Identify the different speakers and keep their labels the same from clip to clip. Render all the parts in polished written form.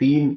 Speaker 1: 3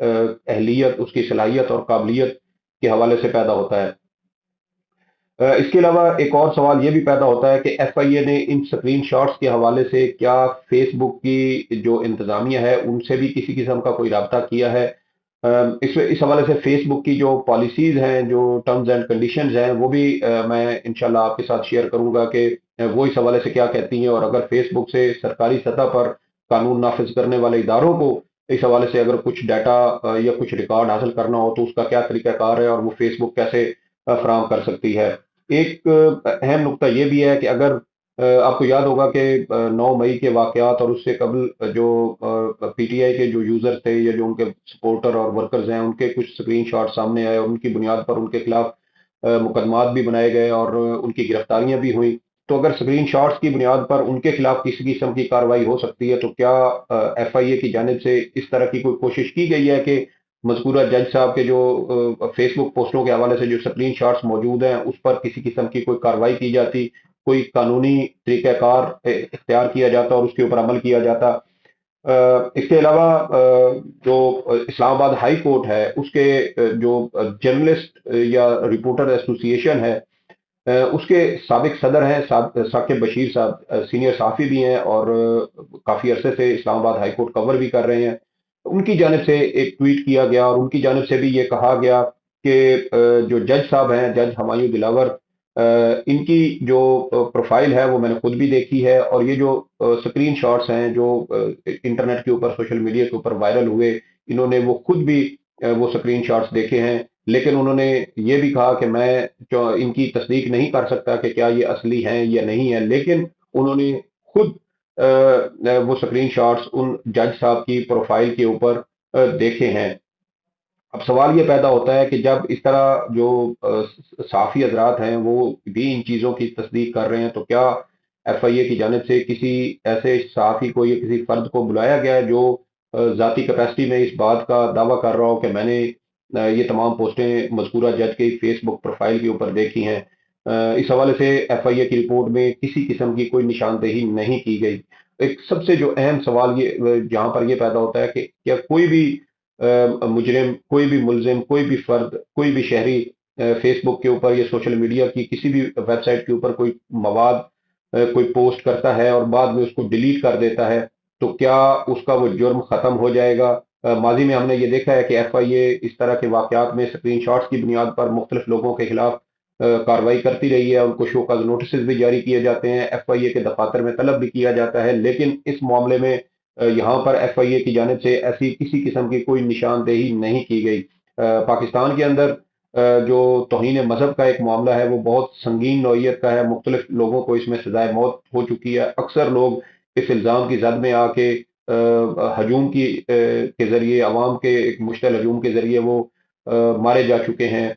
Speaker 1: اہلیت، اس کی صلاحیت اور قابلیت کے حوالے سے پیدا ہوتا ہے۔ اس کے علاوہ ایک اور سوال یہ بھی پیدا ہوتا ہے کہ ایف آئی اے نے ان سکرین شاٹس کے حوالے سے کیا فیس بک کی جو انتظامیہ ہے ان سے بھی کسی قسم کا کوئی رابطہ کیا ہے؟ اس حوالے سے فیس بک کی جو پالیسیز ہیں، جو ٹرمز اینڈ کنڈیشنز ہیں، وہ بھی میں انشاءاللہ آپ کے ساتھ شیئر کروں گا کہ وہ اس حوالے سے کیا کہتی ہیں، اور اگر فیس بک سے سرکاری سطح پر قانون نافذ کرنے والے اداروں کو اس حوالے سے اگر کچھ ڈیٹا یا کچھ ریکارڈ حاصل کرنا ہو تو اس کا کیا طریقہ کار ہے، اور وہ فیس بک کیسے فراہم کر سکتی ہے۔ ایک اہم نکتہ یہ بھی ہے کہ اگر آپ کو یاد ہوگا کہ 9 مئی کے واقعات اور اس سے قبل جو پی ٹی آئی کے جو یوزر تھے یا جو ان کے سپورٹر اور ورکرز ہیں، ان کے کچھ سکرین شاٹ سامنے آئے اور ان کی بنیاد پر ان کے خلاف مقدمات بھی بنائے گئے اور ان کی گرفتاریاں بھی ہوئیں۔ تو اگر سکرین شاٹس کی بنیاد پر ان کے خلاف کسی قسم کی کارروائی ہو سکتی ہے، تو کیا ایف آئی اے کی جانب سے اس طرح کی کوئی کوشش کی گئی ہے کہ مذکورہ جج صاحب کے جو فیس بک پوسٹوں کے حوالے سے جو سکرین شاٹس موجود ہیں اس پر کسی قسم کی کوئی کارروائی کی جاتی، کوئی قانونی طریقہ کار اختیار کیا جاتا اور اس کے اوپر عمل کیا جاتا؟ اس کے علاوہ جو اسلام آباد ہائی کورٹ ہے اس کے جو جرنلسٹ یا رپورٹر ایسوسی ایشن ہے، اس کے سابق صدر ہیں ثاقب بشیر صاحب، سینئر صحافی بھی ہیں اور کافی عرصے سے اسلام آباد ہائی کورٹ کور بھی کر رہے ہیں۔ ان کی جانب سے ایک ٹویٹ کیا گیا اور ان کی جانب سے بھی یہ کہا گیا کہ جو جج صاحب ہیں، جج ہمایوں دلاور، ان کی جو پروفائل ہے وہ میں نے خود بھی دیکھی ہے، اور یہ جو سکرین شاٹس ہیں جو انٹرنیٹ کے اوپر، سوشل میڈیا کے اوپر وائرل ہوئے، انہوں نے وہ خود بھی وہ سکرین شاٹس دیکھے ہیں، لیکن انہوں نے یہ بھی کہا کہ میں ان کی تصدیق نہیں کر سکتا کہ کیا یہ اصلی ہیں یا نہیں ہے، لیکن انہوں نے خود وہ سکرین شاٹس ان جج صاحب کی پروفائل کے اوپر دیکھے ہیں۔ اب سوال یہ پیدا ہوتا ہے کہ جب اس طرح جو صحافی حضرات ہیں وہ بھی ان چیزوں کی تصدیق کر رہے ہیں، تو کیا ایف آئی اے کی جانب سے کسی ایسے صحافی کو یا کسی فرد کو بلایا گیا ہے جو ذاتی کیپیسٹی میں اس بات کا دعویٰ کر رہا ہو کہ میں نے یہ تمام پوسٹیں مذکورہ جج کی فیس بک پروفائل کے اوپر دیکھی ہیں؟ اس حوالے سے ایف آئی اے کی رپورٹ میں کسی قسم کی کوئی نشاندہی نہیں کی گئی۔ ایک سب سے جو اہم سوال یہ جہاں پر یہ پیدا ہوتا ہے کہ کیا کوئی بھی مجرم، کوئی بھی ملزم، کوئی بھی فرد، کوئی بھی شہری فیس بک کے اوپر یا سوشل میڈیا کی کسی بھی ویب سائٹ کے اوپر کوئی مواد کوئی پوسٹ کرتا ہے اور بعد میں اس کو ڈیلیٹ کر دیتا ہے، تو کیا اس کا وہ جرم ختم ہو جائے گا؟ ماضی میں ہم نے یہ دیکھا ہے کہ ایف آئی اے اس طرح کے واقعات میں سکرین شاٹس کی بنیاد پر مختلف لوگوں کے خلاف کارروائی کرتی رہی ہے، ان کو شو کاز نوٹسز بھی جاری کیے جاتے ہیں، ایف آئی اے کے دفاتر میں طلب بھی کیا جاتا ہے، لیکن اس معاملے میں یہاں پر ایف آئی اے کی جانب سے ایسی کسی قسم کی کوئی نشاندہی نہیں کی گئی۔ پاکستان کے اندر جو توہین مذہب کا ایک معاملہ ہے وہ بہت سنگین نوعیت کا ہے، مختلف لوگوں کو اس میں سزائے موت ہو چکی ہے، اکثر لوگ اس الزام کی زد میں آ کے ہجوم کے ذریعے، عوام کے ایک مشتعل ہجوم کے ذریعے وہ مارے جا چکے ہیں۔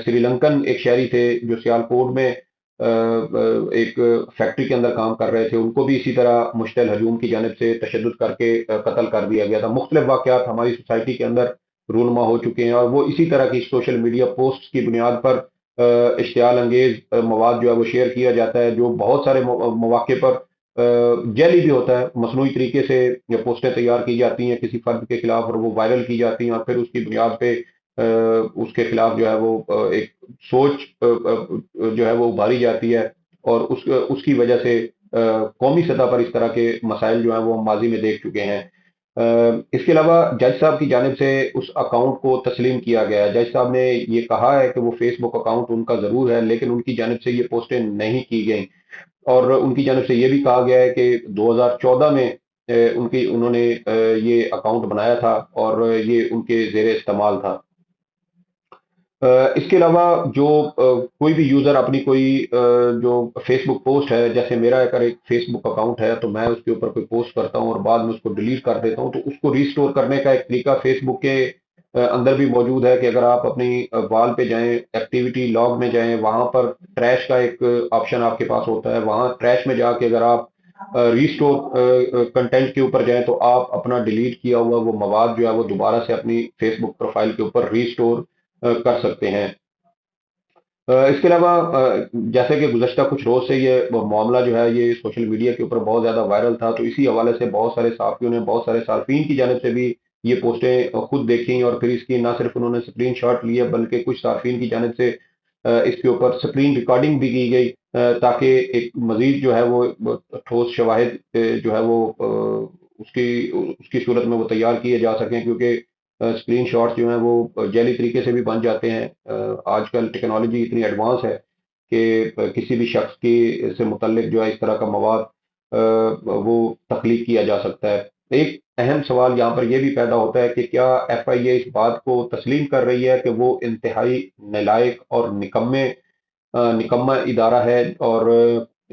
Speaker 1: سری لنکن ایک شہری تھے جو سیالکوٹ میں ایک فیکٹری کے اندر کام کر رہے تھے، ان کو بھی اسی طرح مشتعل ہجوم کی جانب سے تشدد کر کے قتل کر دیا گیا تھا۔ مختلف واقعات ہماری سوسائٹی کے اندر رونما ہو چکے ہیں، اور وہ اسی طرح کی سوشل میڈیا پوسٹ کی بنیاد پر اشتعال انگیز مواد جو ہے وہ شیئر کیا جاتا ہے، جو بہت سارے مواقع پر جعلی بھی ہوتا ہے، مصنوعی طریقے سے یہ پوسٹیں تیار کی جاتی ہیں کسی فرد کے خلاف اور وہ وائرل کی جاتی ہیں، اور پھر اس کی بنیاد پہ اس کے خلاف جو ہے وہ ایک سوچ جو ہے وہ ابھاری جاتی ہے، اور اس کی وجہ سے قومی سطح پر اس طرح کے مسائل جو ہیں وہ ہم ماضی میں دیکھ چکے ہیں۔ اس کے علاوہ جج صاحب کی جانب سے اس اکاؤنٹ کو تسلیم کیا گیا ہے۔ جج صاحب نے یہ کہا ہے کہ وہ فیس بک اکاؤنٹ ان کا ضرور ہے، لیکن ان کی جانب سے یہ پوسٹیں نہیں کی گئیں، اور ان کی جانب سے یہ بھی کہا گیا ہے کہ 2014 میں انہوں نے یہ اکاؤنٹ بنایا تھا اور یہ ان کے زیر استعمال تھا۔ اس کے علاوہ جو کوئی بھی یوزر اپنی کوئی جو فیس بک پوسٹ ہے، جیسے میرا اگر ایک فیس بک اکاؤنٹ ہے تو میں اس کے اوپر کوئی پوسٹ کرتا ہوں اور بعد میں اس کو ڈیلیٹ کر دیتا ہوں، تو اس کو ریسٹور کرنے کا ایک طریقہ فیس بک کے اندر بھی موجود ہے کہ اگر آپ اپنی وال پہ جائیں، ایکٹیویٹی لاگ میں جائیں، وہاں پر ٹریش کا ایک آپشن آپ کے پاس ہوتا ہے، وہاں ٹریش میں جا کے اگر آپ ریسٹور کنٹینٹ کے اوپر جائیں تو آپ اپنا ڈیلیٹ کیا ہوا وہ مواد جو ہے وہ دوبارہ سے اپنی فیس بک پروفائل کے اوپر ریسٹور کر سکتے ہیں۔ اس کے علاوہ جیسے کہ گزشتہ کچھ روز سے یہ معاملہ جو ہے یہ سوشل میڈیا کے اوپر بہت زیادہ وائرل تھا، تو اسی حوالے سے بہت سارے صحافیوں نے، بہت سارے صارفین کی جانب سے بھی یہ پوسٹیں خود دیکھیں اور پھر اس کی نہ صرف انہوں نے اسکرین شاٹ لیا بلکہ کچھ صارفین کی جانب سے اس کے اوپر اسکرین ریکارڈنگ بھی کی گئی تاکہ ایک مزید جو ہے وہ ٹھوس شواہد جو ہے وہ اس کی صورت میں وہ تیار کیے جا سکیں، کیونکہ اسکرین شاٹس جو ہیں وہ جعلی طریقے سے بھی بن جاتے ہیں۔ آج کل ٹیکنالوجی اتنی ایڈوانس ہے کہ کسی بھی شخص کی سے متعلق جو ہے اس طرح کا مواد وہ تخلیق کیا جا سکتا ہے۔ ایک اہم سوال یہاں پر یہ بھی پیدا ہوتا ہے کہ کیا ایف آئی اے اس بات کو تسلیم کر رہی ہے کہ وہ انتہائی نالائق اور نکما ادارہ ہے، اور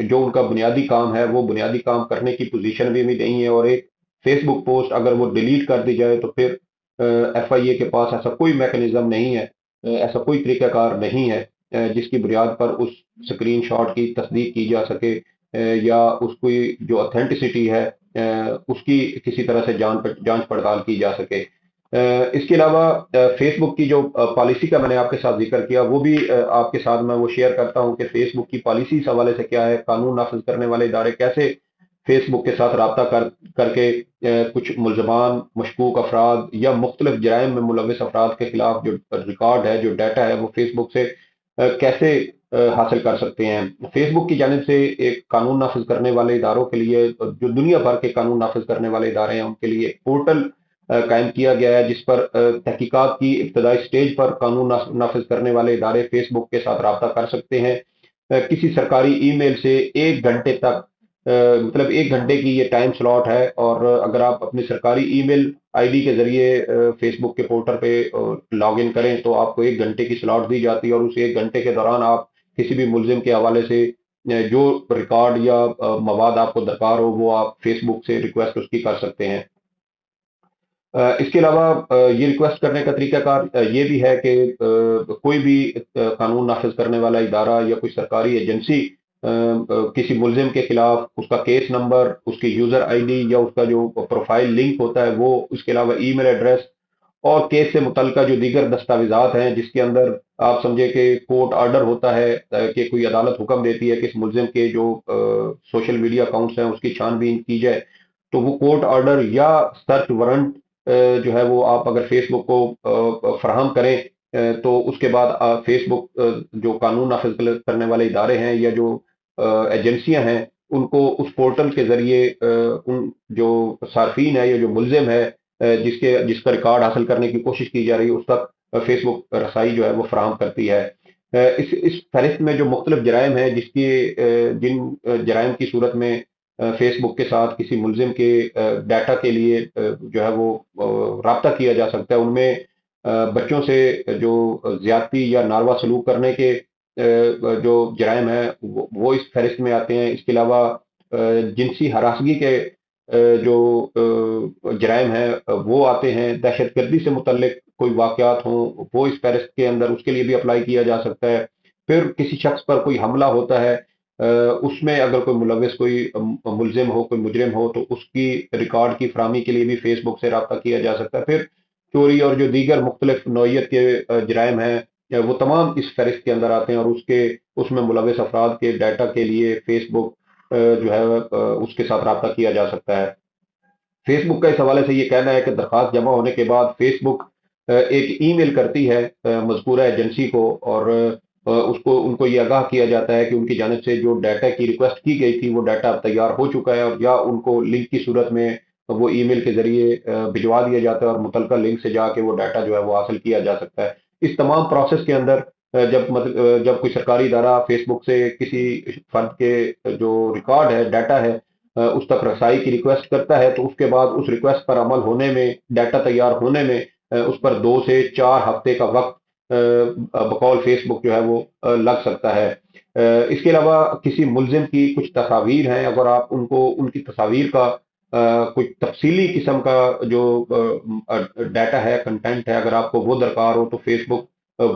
Speaker 1: جو ان کا بنیادی کام ہے وہ بنیادی کام کرنے کی پوزیشن بھی نہیں ہے، اور ایک فیس بک پوسٹ اگر وہ ڈیلیٹ کر دی جائے تو پھر ایف آئی اے کے پاس ایسا کوئی میکنزم نہیں ہے، ایسا کوئی طریقہ کار نہیں ہے جس کی بنیاد پر اس سکرین شاٹ کی تصدیق کی جا سکے یا اس کی جو اتھینٹسٹی ہے اس کی کسی طرح سے جانچ پڑتال کی جا سکے۔ اس کے علاوہ فیس بک کی جو پالیسی کا میں نے آپ کے ساتھ ذکر کیا وہ بھی آپ کے ساتھ میں وہ شیئر کرتا ہوں کہ فیس بک کی پالیسی اس حوالے سے کیا ہے، قانون نافذ کرنے والے ادارے کیسے فیس بک کے ساتھ رابطہ کر کے کچھ ملزمان، مشکوک افراد یا مختلف جرائم میں ملوث افراد کے خلاف جو ریکارڈ ہے، جو ڈیٹا ہے، وہ فیس بک سے کیسے حاصل کر سکتے ہیں۔ فیس بک کی جانب سے ایک قانون نافذ کرنے والے اداروں کے لیے، جو دنیا بھر کے قانون نافذ کرنے والے ادارے ہیں ان کے لیے ایک پورٹل قائم کیا گیا ہے جس پر تحقیقات کی ابتدائی سٹیج پر قانون نافذ کرنے والے ادارے فیس بک کے ساتھ رابطہ کر سکتے ہیں۔ کسی سرکاری ای میل سے 1 گھنٹے تک، مطلب 1 گھنٹے کی یہ ٹائم سلاٹ ہے، اور اگر آپ اپنی سرکاری ای میل آئی ڈی کے ذریعے فیس بک کے پورٹل پہ لاگ ان کریں تو آپ کو 1 گھنٹے کی سلاٹ دی جاتی ہے، اور اس 1 گھنٹے کے دوران آپ کسی بھی ملزم کے حوالے سے جو ریکارڈ یا مواد آپ کو درکار ہو وہ آپ فیس بک سے ریکویسٹ اس کی کر سکتے ہیں۔ اس کے علاوہ یہ ریکویسٹ کرنے کا طریقہ کار یہ بھی ہے کہ کوئی بھی قانون نافذ کرنے والا ادارہ یا کوئی سرکاری ایجنسی کسی ملزم کے خلاف اس کا کیس نمبر، اس کی یوزر آئی ڈی یا اس کا جو پروفائل لنک ہوتا ہے وہ، اس کے علاوہ ای میل ایڈریس اور کیس سے متعلقہ جو دیگر دستاویزات ہیں جس کے اندر آپ سمجھے کہ کورٹ آرڈر ہوتا ہے کہ کوئی عدالت حکم دیتی ہے کہ اس ملزم کے جو سوشل میڈیا اکاؤنٹس ہیں اس کی چھان بین کی جائے، تو وہ کورٹ آرڈر یا سرچ وارنٹ جو ہے وہ آپ اگر فیس بک کو فراہم کریں تو اس کے بعد فیس بک جو قانون نافذ کرنے والے ادارے ہیں یا جو ایجنسیاں ہیں ان کو اس پورٹل کے ذریعے ان جو صارفین ہے یا جو ملزم ہے جس کا ریکارڈ حاصل کرنے کی کوشش کی جا رہی ہے اس تک فیس بک رسائی جو ہے وہ فراہم کرتی ہے۔ اس فہرست میں جو مختلف جرائم ہیں جن جرائم کی صورت میں فیس بک کے ساتھ کسی ملزم کے ڈیٹا کے لیے جو ہے وہ رابطہ کیا جا سکتا ہے، ان میں بچوں سے جو زیادتی یا ناروا سلوک کرنے کے جو جرائم ہیں وہ اس فہرست میں آتے ہیں۔ اس کے علاوہ جنسی ہراسگی کے جو جرائم ہیں وہ آتے ہیں، دہشت گردی سے متعلق کوئی واقعات ہوں وہ اس فہرست کے اندر، اس کے لیے بھی اپلائی کیا جا سکتا ہے۔ پھر کسی شخص پر کوئی حملہ ہوتا ہے، اس میں اگر کوئی ملوث کوئی ملزم ہو، کوئی مجرم ہو، تو اس کی ریکارڈ کی فراہمی کے لیے بھی فیس بک سے رابطہ کیا جا سکتا ہے۔ پھر چوری اور جو دیگر مختلف نوعیت کے جرائم ہیں وہ تمام اس فہرست کے اندر آتے ہیں، اور اس میں ملوث افراد کے ڈیٹا کے لیے فیس بک جو ہے اس کے ساتھ رابطہ کیا جا سکتا ہے۔ فیس بک کا اس حوالے سے یہ کہنا ہے کہ درخواست جمع ہونے کے بعد فیس بک ایک ای میل کرتی ہے مذکورہ ایجنسی کو، اور ان کو یہ آگاہ کیا جاتا ہے کہ ان کی جانب سے جو ڈیٹا کی ریکویسٹ کی گئی تھی وہ ڈیٹا اب تیار ہو چکا ہے، اور یا ان کو لنک کی صورت میں وہ ای میل کے ذریعے بھجوا دیا جاتا ہے اور متعلقہ لنک سے جا کے وہ ڈیٹا جو ہے وہ حاصل کیا جا سکتا ہے۔ اس تمام پروسیس کے اندر جب کوئی سرکاری ادارہ فیس بک سے کسی فرد کے جو ریکارڈ ہے، ڈیٹا ہے، اس تک رسائی کی ریکویسٹ کرتا ہے تو اس کے بعد اس ریکویسٹ پر عمل ہونے میں، ڈیٹا تیار ہونے میں اس پر 2 سے 4 ہفتے کا وقت بقول فیس بک جو ہے وہ لگ سکتا ہے۔ اس کے علاوہ کسی ملزم کی کچھ تصاویر ہیں، اگر آپ ان کی تصاویر کا کچھ تفصیلی قسم کا جو ڈیٹا ہے، کنٹینٹ ہے، اگر آپ کو وہ درکار ہو تو فیس بک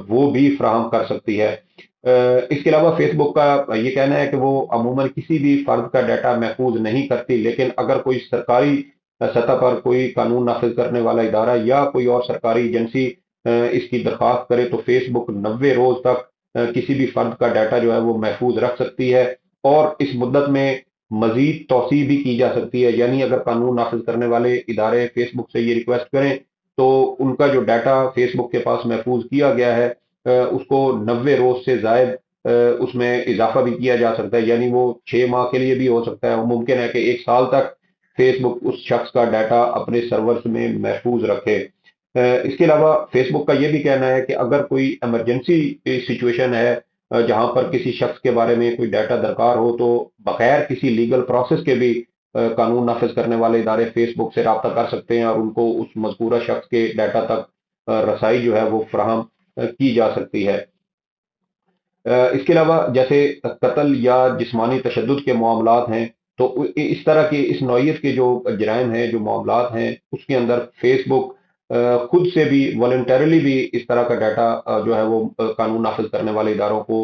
Speaker 1: وہ بھی فراہم کر سکتی ہے۔ اس کے علاوہ فیس بک کا یہ کہنا ہے کہ وہ عموماً کسی بھی فرد کا ڈیٹا محفوظ نہیں کرتی، لیکن اگر کوئی سرکاری سطح پر کوئی قانون نافذ کرنے والا ادارہ یا کوئی اور سرکاری ایجنسی اس کی درخواست کرے تو فیس بک 90 روز تک کسی بھی فرد کا ڈیٹا جو ہے وہ محفوظ رکھ سکتی ہے، اور اس مدت میں مزید توسیع بھی کی جا سکتی ہے، یعنی اگر قانون نافذ کرنے والے ادارے فیس بک سے یہ ریکویسٹ کریں تو ان کا جو ڈیٹا فیس بک کے پاس محفوظ کیا گیا ہے اس کو 90 روز سے زائد اس میں اضافہ بھی کیا جا سکتا ہے، یعنی وہ 6 ماہ کے لیے بھی ہو سکتا ہے، وہ ممکن ہے کہ 1 سال تک فیس بک اس شخص کا ڈیٹا اپنے سرورز میں محفوظ رکھے۔ اس کے علاوہ فیس بک کا یہ بھی کہنا ہے کہ اگر کوئی ایمرجنسی سچویشن ہے جہاں پر کسی شخص کے بارے میں کوئی ڈیٹا درکار ہو تو بغیر کسی لیگل پروسیس کے بھی قانون نافذ کرنے والے ادارے فیس بک سے رابطہ کر سکتے ہیں اور ان کو اس مذکورہ شخص کے ڈیٹا تک رسائی جو ہے وہ فراہم کی جا سکتی ہے۔ اس کے علاوہ جیسے قتل یا جسمانی تشدد کے معاملات ہیں تو اس طرح کی اس نوعیت کے جو جرائم ہیں جو معاملات ہیں اس کے اندر فیس بک خود سے بھی والنٹریلی بھی اس طرح کا ڈیٹا جو ہے وہ قانون نافذ کرنے والے اداروں کو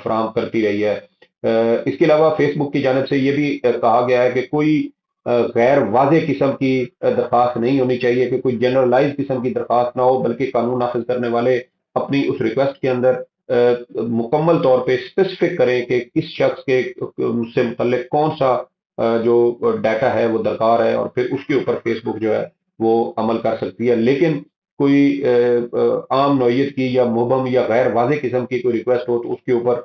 Speaker 1: فراہم کرتی رہی ہے۔ اس کے علاوہ فیس بک کی جانب سے یہ بھی کہا گیا ہے کہ کوئی غیر واضح قسم کی درخواست نہیں ہونی چاہیے، کہ کوئی جنرلائز قسم کی درخواست نہ ہو، بلکہ قانون نافذ کرنے والے اپنی اس ریکویسٹ کے اندر مکمل طور پہ اسپیسیفک کریں کہ کس شخص کے سے متعلق کون سا جو ڈیٹا ہے وہ درکار ہے، اور پھر اس کے اوپر فیس بک جو ہے وہ عمل کر سکتی ہے۔ لیکن کوئی عام نوعیت کی یا مبہم یا غیر واضح قسم کی کوئی ریکویسٹ ہو تو اس کے اوپر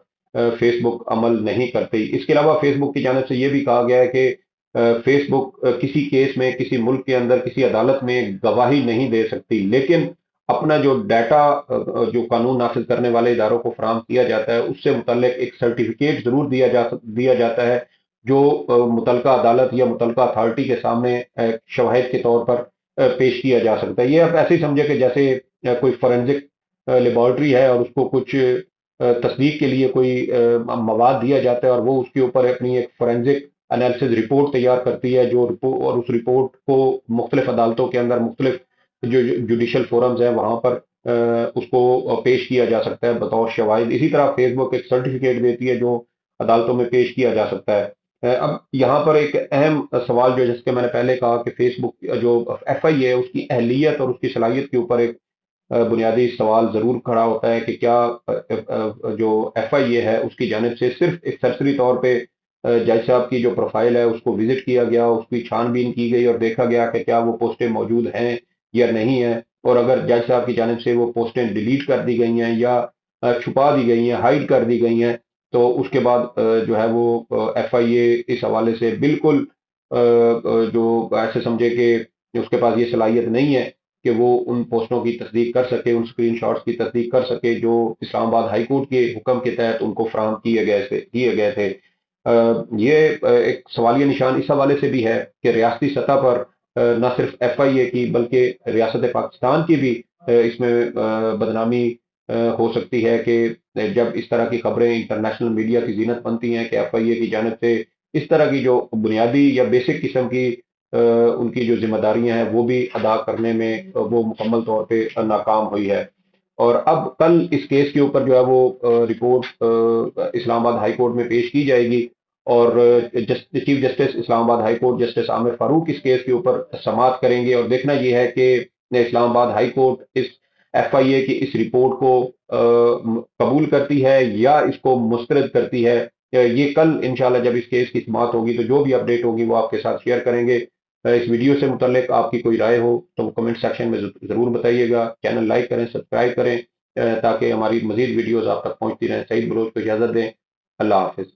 Speaker 1: فیس بک عمل نہیں کرتی۔ اس کے علاوہ فیس بک کی جانب سے یہ بھی کہا گیا ہے کہ فیس بک کسی کیس میں کسی ملک کے اندر کسی عدالت میں گواہی نہیں دے سکتی، لیکن اپنا جو ڈیٹا جو قانون نافذ کرنے والے اداروں کو فراہم کیا جاتا ہے اس سے متعلق ایک سرٹیفکیٹ ضرور دیا جاتا ہے جو متعلقہ عدالت یا متعلقہ اتھارٹی کے سامنے شواہد کے طور پر پیش کیا جا سکتا ہے۔ یہ آپ ایسے ہی سمجھے کہ جیسے کوئی فورینزک لیبارٹری ہے اور اس کو کچھ تصدیق کے لیے کوئی مواد دیا جاتا ہے اور وہ اس کے اوپر اپنی ایک فورینزک انالیسز رپورٹ تیار کرتی ہے، جو اور اس رپورٹ کو مختلف عدالتوں کے اندر مختلف جو جوڈیشل فورمز ہیں وہاں پر اس کو پیش کیا جا سکتا ہے بطور شواہد۔ اسی طرح فیس بک ایک سرٹیفکیٹ دیتی ہے جو عدالتوں میں پیش کیا جا سکتا ہے۔ اب یہاں پر ایک اہم سوال جو جس کے میں نے پہلے کہا کہ فیس بک جو ایف آئی اے ہے اس کی اہلیت اور اس کی صلاحیت کے اوپر ایک بنیادی سوال ضرور کھڑا ہوتا ہے کہ کیا جو ایف آئی اے ہے اس کی جانب سے صرف ایک سرسری طور پہ جج صاحب کی جو پروفائل ہے اس کو وزٹ کیا گیا، اس کی چھان بین کی گئی اور دیکھا گیا کہ کیا وہ پوسٹیں موجود ہیں یا نہیں ہے، اور اگر جج صاحب کی جانب سے وہ پوسٹیں ڈیلیٹ کر دی گئی ہیں یا چھپا دی گئی ہیں، ہائڈ کر دی گئی ہیں، تو اس کے بعد جو ہے وہ ایف آئی اے اس حوالے سے بالکل جو ایسے سمجھے کہ اس کے پاس یہ صلاحیت نہیں ہے کہ وہ ان پوسٹوں کی تصدیق کر سکے، ان اسکرین شاٹس کی تصدیق کر سکے جو اسلام آباد ہائی کورٹ کے حکم کے تحت ان کو فراہم کیے گئے تھے۔ یہ ایک سوالیہ نشان اس حوالے سے بھی ہے کہ ریاستی سطح پر نہ صرف ایف آئی اے کی بلکہ ریاست پاکستان کی بھی اس میں بدنامی ہو سکتی ہے کہ جب اس طرح کی خبریں انٹرنیشنل میڈیا کی زینت بنتی ہیں کہ ایف آئی اے کی جانب سے اس طرح کی جو بنیادی یا بیسک قسم کی ان کی جو ذمہ داریاں ہیں وہ بھی ادا کرنے میں وہ مکمل طور پہ ناکام ہوئی ہے۔ اور اب کل اس کیس کے اوپر جو ہے وہ رپورٹ اسلام آباد ہائی کورٹ میں پیش کی جائے گی اور چیف جسٹس اسلام آباد ہائی کورٹ جسٹس عامر فاروق اس کیس کے اوپر سماعت کریں گے، اور دیکھنا یہ ہے کہ اسلام آباد ہائی کورٹ اس ایف آئی اے کی اس رپورٹ کو قبول کرتی ہے یا اس کو مسترد کرتی ہے۔ یہ کل انشاءاللہ جب اس کیس کی سماعت ہوگی تو جو بھی اپڈیٹ ہوگی وہ آپ کے ساتھ شیئر کریں گے۔ اس ویڈیو سے متعلق آپ کی کوئی رائے ہو تو کمنٹ سیکشن میں ضرور بتائیے گا۔ چینل لائک کریں، سبسکرائب کریں تاکہ ہماری مزید ویڈیوز آپ تک پہنچتی رہیں۔ سعید بلوچ کو اجازت دیں، اللہ حافظ۔